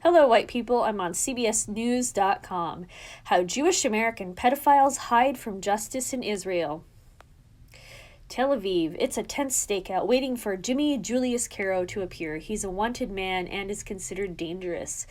Hello, white people. I'm on CBSNews.com. How Jewish American pedophiles hide from justice in Israel. Tel Aviv. It's a tense stakeout waiting for Jimmy Julius Caro to appear. He's a wanted man and is considered dangerous.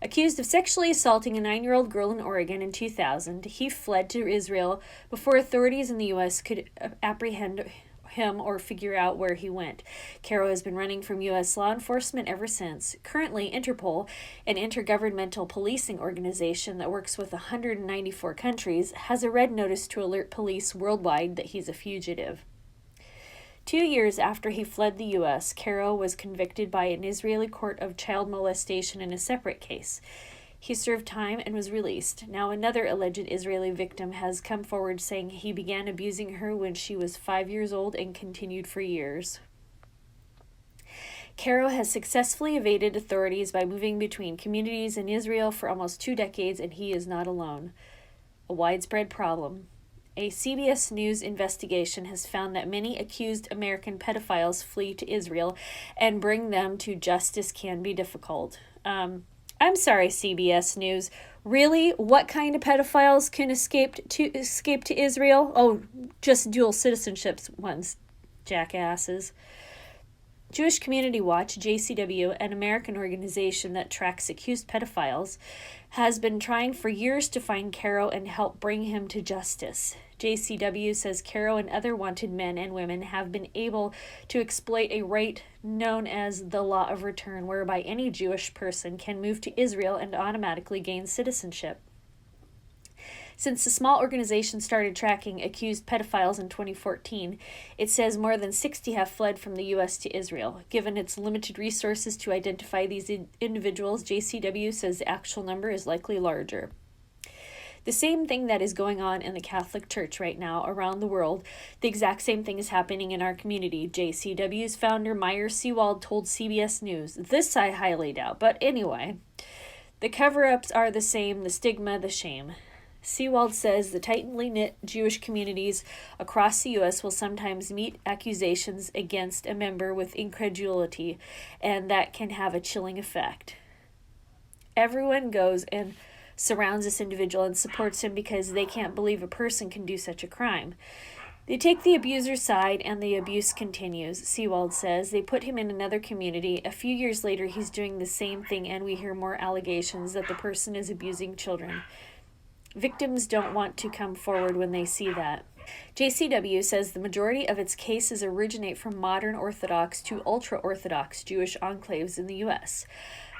Accused of sexually assaulting a 9-year-old girl in Oregon in 2000, he fled to Israel before authorities in the U.S. could apprehend him or figure out where he went. Caro has been running from U.S. law enforcement ever since. Currently, Interpol, an intergovernmental policing organization that works with 194 countries, has a red notice to alert police worldwide that he's a fugitive. 2 years after he fled the U.S., Caro was convicted by an Israeli court of child molestation in a separate case. He served time and was released. Now another alleged Israeli victim has come forward saying he began abusing her when she was 5 years old and continued for years. Caro has successfully evaded authorities by moving between communities in Israel for almost 2 decades, and he is not alone. A widespread problem. A CBS News investigation has found that many accused American pedophiles flee to Israel, and bring them to justice can be difficult. I'm sorry, CBS News. Really? What kind of pedophiles can escape to Israel? Oh, just dual citizenships ones, jackasses. Jewish Community Watch, JCW, an American organization that tracks accused pedophiles, has been trying for years to find Caro and help bring him to justice. JCW says Caro and other wanted men and women have been able to exploit a right known as the law of return, whereby any Jewish person can move to Israel and automatically gain citizenship. Since the small organization started tracking accused pedophiles in 2014, it says more than 60 have fled from the U.S. to Israel. Given its limited resources to identify these individuals, JCW says the actual number is likely larger. The same thing that is going on in the Catholic Church right now around the world, the exact same thing is happening in our community. JCW's founder, Meyer Seewald, told CBS News. This I highly doubt, but anyway. The cover-ups are the same, the stigma, the shame. Seewald says the tightly knit Jewish communities across the U.S. will sometimes meet accusations against a member with incredulity, and that can have a chilling effect. Everyone goes and surrounds this individual and supports him because they can't believe a person can do such a crime. They take the abuser's side and the abuse continues, Seewald says. They put him in another community. A few years later, he's doing the same thing, and we hear more allegations that the person is abusing children. Victims don't want to come forward when they see that. JCW says the majority of its cases originate from modern Orthodox to ultra-Orthodox Jewish enclaves in the U.S.,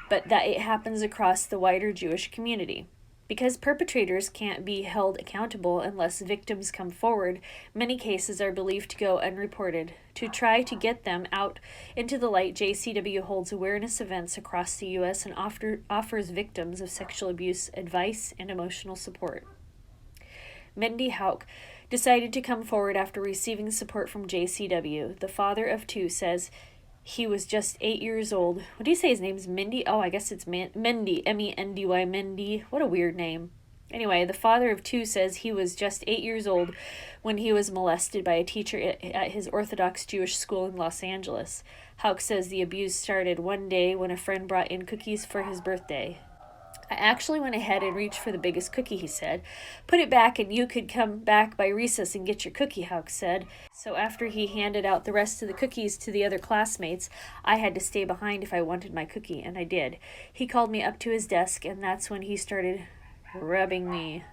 but that it happens across the wider Jewish community. Because perpetrators can't be held accountable unless victims come forward, many cases are believed to go unreported. To try to get them out into the light, JCW holds awareness events across the U.S. and offers victims of sexual abuse advice and emotional support. Mendy Hauk decided to come forward after receiving support from JCW. The father of 2 says he was just 8 years old. What do you say his name's Mindy? Oh, I guess it's Mendy, M-E-N-D-Y, Mendy. What a weird name. Anyway, the father of 2 says he was just 8 years old when he was molested by a teacher at his Orthodox Jewish school in Los Angeles. Hauk says the abuse started one day when a friend brought in cookies for his birthday. I actually went ahead and reached for the biggest cookie, he said. Put it back and you could come back by recess and get your cookie, Hauk said. So after he handed out the rest of the cookies to the other classmates, I had to stay behind if I wanted my cookie, and I did. He called me up to his desk, and that's when he started rubbing me.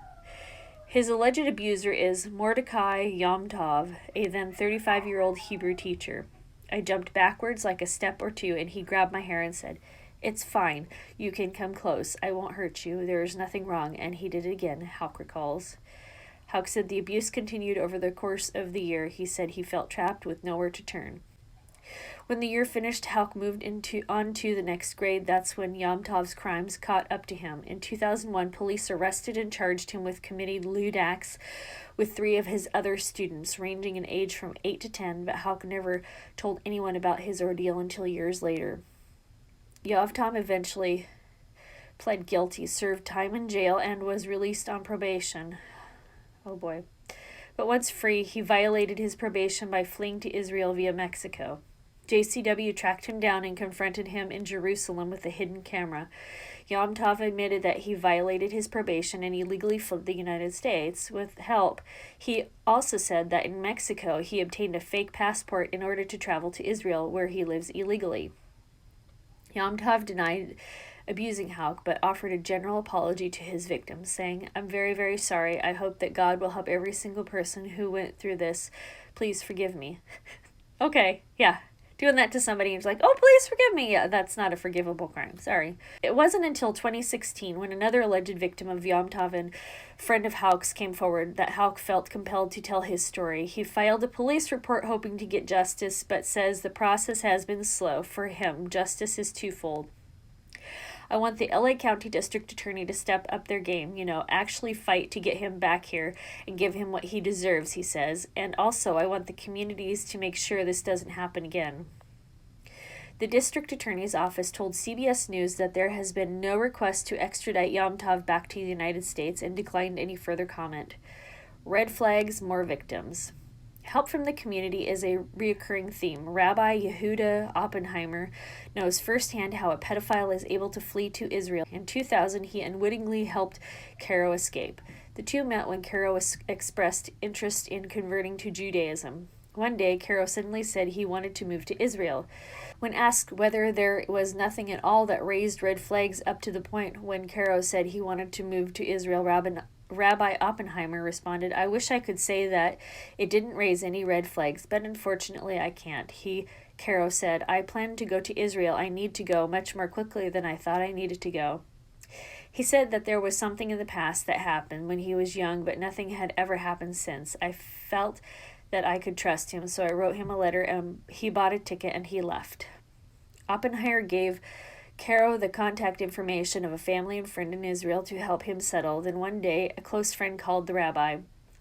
His alleged abuser is Mordecai Yom Tov, a then 35-year-old Hebrew teacher. I jumped backwards like a step or two, and he grabbed my hair and said, "It's fine. You can come close. I won't hurt you. There is nothing wrong." And he did it again, Hauk recalls. Hauk said the abuse continued over the course of the year. He said he felt trapped with nowhere to turn. When the year finished, Hauk moved on to the next grade. That's when Yom Tov's crimes caught up to him. In 2001, police arrested and charged him with committing lewd acts with 3 of his other students, ranging in age from 8 to 10, but Hauk never told anyone about his ordeal until years later. Yom Tov eventually pled guilty, served time in jail, and was released on probation. Oh boy. But once free, he violated his probation by fleeing to Israel via Mexico. JCW tracked him down and confronted him in Jerusalem with a hidden camera. Yom Tov admitted that he violated his probation and illegally fled the United States. With help, he also said that in Mexico he obtained a fake passport in order to travel to Israel, where he lives illegally. Yom Tov denied abusing Houck, but offered a general apology to his victims, saying, "I'm very, very sorry. I hope that God will help every single person who went through this. Please forgive me." Okay, yeah. Doing that to somebody and it's like, "Oh, please forgive me." Yeah, that's not a forgivable crime. Sorry. It wasn't until 2016, when another alleged victim of Yom Tov and friend of Houck's came forward, that Houck felt compelled to tell his story. He filed a police report hoping to get justice, but says the process has been slow. For him, justice is twofold. "I want the LA County District Attorney to step up their game, actually fight to get him back here and give him what he deserves," he says. "And also, I want the communities to make sure this doesn't happen again." The district attorney's office told CBS News that there has been no request to extradite Yom Tov back to the United States and declined any further comment. Red flags, more victims. Help from the community is a reoccurring theme. Rabbi Yehuda Oppenheimer knows firsthand how a pedophile is able to flee to Israel. In 2000, he unwittingly helped Caro escape. The two met when Caro expressed interest in converting to Judaism. One day, Caro suddenly said he wanted to move to Israel. When asked whether there was nothing at all that raised red flags up to the point when Caro said he wanted to move to Israel, Rabbi Oppenheimer responded, "I wish I could say that it didn't raise any red flags, but unfortunately I can't." Caro said, "I plan to go to Israel. I need to go much more quickly than I thought I needed to go." He said that there was something in the past that happened when he was young, but nothing had ever happened since. "I felt that I could trust him, so I wrote him a letter and he bought a ticket and he left." Oppenheimer gave Caro the contact information of a family and friend in Israel to help him settle. Then one day, a close friend called the rabbi.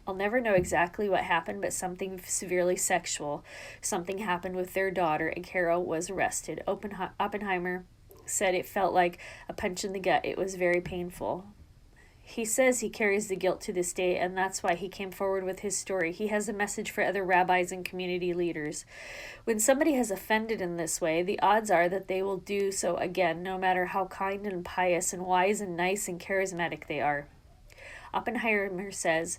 "I'll never know exactly what happened, but something severely sexual. Something happened with their daughter, and Caro was arrested." Oppenheimer said it felt like a punch in the gut. "It was very painful." He says he carries the guilt to this day, and that's why he came forward with his story. He has a message for other rabbis and community leaders. When somebody has offended in this way, the odds are that they will do so again, no matter how kind and pious and wise and nice and charismatic they are. Oppenheimer says,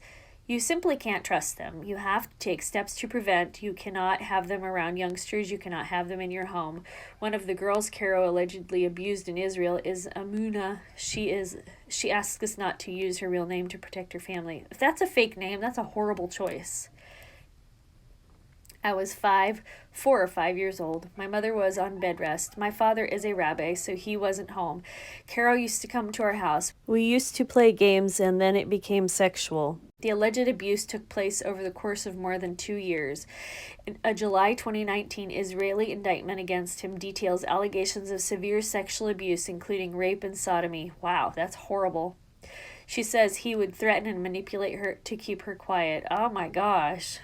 "You simply can't trust them. You have to take steps to prevent. You cannot have them around youngsters. You cannot have them in your home." One of the girls Caro allegedly abused in Israel is Amuna. She asks us not to use her real name to protect her family. If that's a fake name, that's a horrible choice. "I was 4 or 5 years old. My mother was on bed rest. My father is a rabbi, so he wasn't home. Caro used to come to our house. We used to play games, and then it became sexual." The alleged abuse took place over the course of more than 2 years. A July 2019 Israeli indictment against him details allegations of severe sexual abuse, including rape and sodomy. Wow, that's horrible. She says he would threaten and manipulate her to keep her quiet. Oh my gosh.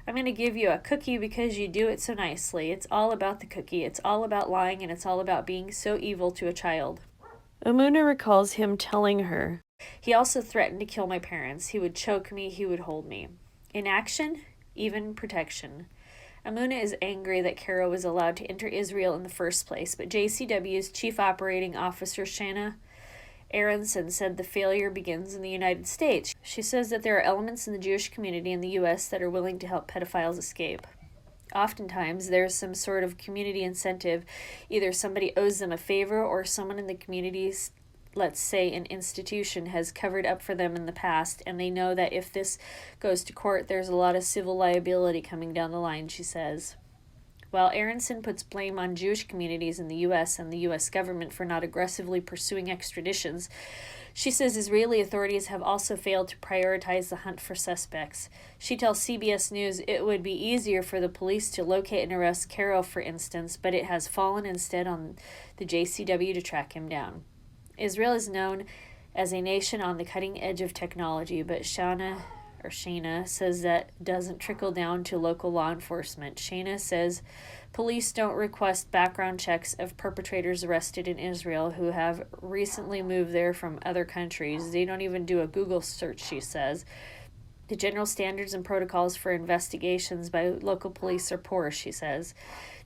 "I'm going to give you a cookie because you do it so nicely." It's all about the cookie. It's all about lying, and it's all about being so evil to a child. Amuna recalls him telling her, "He also threatened to kill my parents. He would choke me. He would hold me." Inaction, even protection. Amuna is angry that Caro was allowed to enter Israel in the first place, but JCW's Chief Operating Officer Shana Aronson said the failure begins in the United States. She says that there are elements in the Jewish community in the U.S. that are willing to help pedophiles escape. Oftentimes, there's some sort of community incentive. Either somebody owes them a favor or someone in the community's, let's say an institution, has covered up for them in the past, and they know that if this goes to court, there's a lot of civil liability coming down the line, she says. While Aronson puts blame on Jewish communities in the U.S. and the U.S. government for not aggressively pursuing extraditions, she says Israeli authorities have also failed to prioritize the hunt for suspects. She tells CBS News it would be easier for the police to locate and arrest Caro, for instance, but it has fallen instead on the JCW to track him down. Israel is known as a nation on the cutting edge of technology, but Shana says that doesn't trickle down to local law enforcement. Shana says police don't request background checks of perpetrators arrested in Israel who have recently moved there from other countries. They don't even do a Google search, she says. The general standards and protocols for investigations by local police are poor, she says.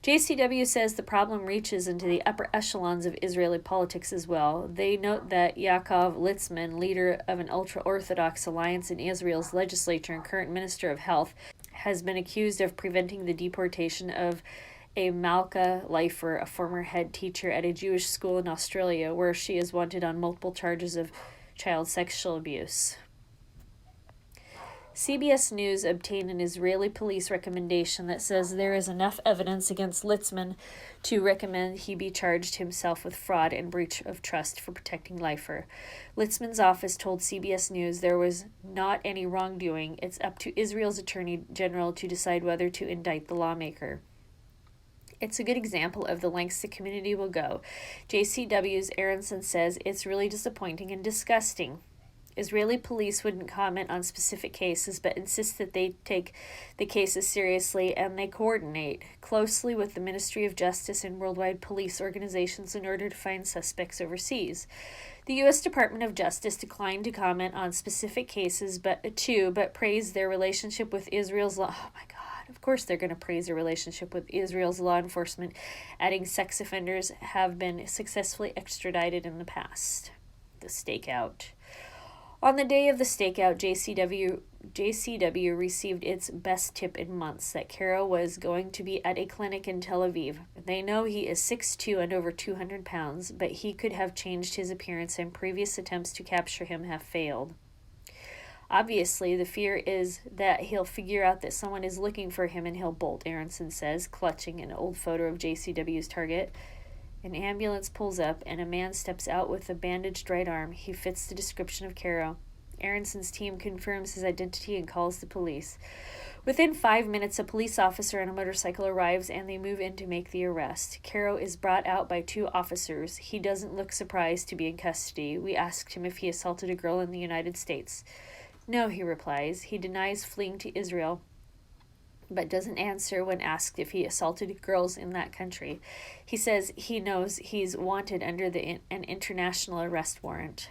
JCW says the problem reaches into the upper echelons of Israeli politics as well. They note that Yaakov Litzman, leader of an ultra-Orthodox alliance in Israel's legislature and current Minister of Health, has been accused of preventing the deportation of a Malka Leifer, a former head teacher at a Jewish school in Australia, where she is wanted on multiple charges of child sexual abuse. CBS News obtained an Israeli police recommendation that says there is enough evidence against Litzman to recommend he be charged himself with fraud and breach of trust for protecting Leifer. Litzman's office told CBS News there was not any wrongdoing. It's up to Israel's Attorney General to decide whether to indict the lawmaker. It's a good example of the lengths the community will go. JCW's Aronson says it's really disappointing and disgusting. Israeli police wouldn't comment on specific cases, but insist that they take the cases seriously and they coordinate closely with the Ministry of Justice and worldwide police organizations in order to find suspects overseas. The U.S. Department of Justice declined to comment on specific cases, but praised their relationship with Israel's law. Oh my God, of course they're going to praise their relationship with Israel's law enforcement, adding sex offenders have been successfully extradited in the past. The stakeout. On the day of the stakeout, JCW received its best tip in months that Caro was going to be at a clinic in Tel Aviv. They know he is 6'2" and over 200 pounds, but he could have changed his appearance and previous attempts to capture him have failed. Obviously, the fear is that he'll figure out that someone is looking for him and he'll bolt, Aronson says, clutching an old photo of JCW's target. An ambulance pulls up, and a man steps out with a bandaged right arm. He fits the description of Caro. Aronson's team confirms his identity and calls the police. Within 5 minutes, a police officer on a motorcycle arrives, and they move in to make the arrest. Caro is brought out by 2 officers. He doesn't look surprised to be in custody. We asked him if he assaulted a girl in the United States. No, he replies. He denies fleeing to Israel, but doesn't answer when asked if he assaulted girls in that country. He says he knows he's wanted under an international arrest warrant.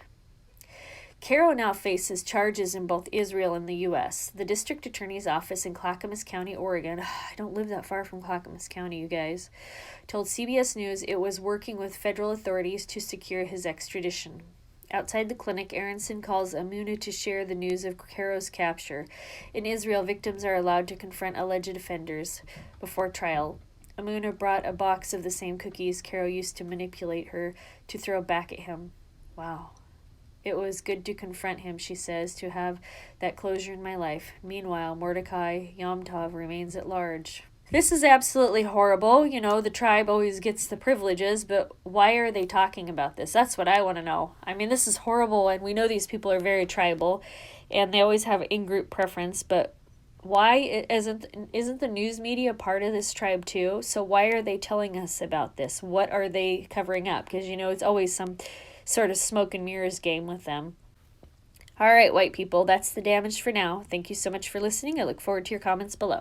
Caro now faces charges in both Israel and the U.S. The district attorney's office in Clackamas County, Oregon, I don't live that far from Clackamas County, you guys, told CBS News it was working with federal authorities to secure his extradition. Outside the clinic, Aronson calls Amuna to share the news of Caro's capture. In Israel, victims are allowed to confront alleged offenders before trial. Amuna brought a box of the same cookies Caro used to manipulate her to throw back at him. Wow. It was good to confront him, she says, to have that closure in my life. Meanwhile, Mordecai Yom Tov remains at large. This is absolutely horrible. You know, the tribe always gets the privileges, but why are they talking about this? That's what I want to know. I mean, this is horrible, and we know these people are very tribal, and they always have in-group preference, but why isn't the news media part of this tribe too? So why are they telling us about this? What are they covering up? Because, you know, it's always some sort of smoke and mirrors game with them. All right, white people, that's the damage for now. Thank you so much for listening. I look forward to your comments below.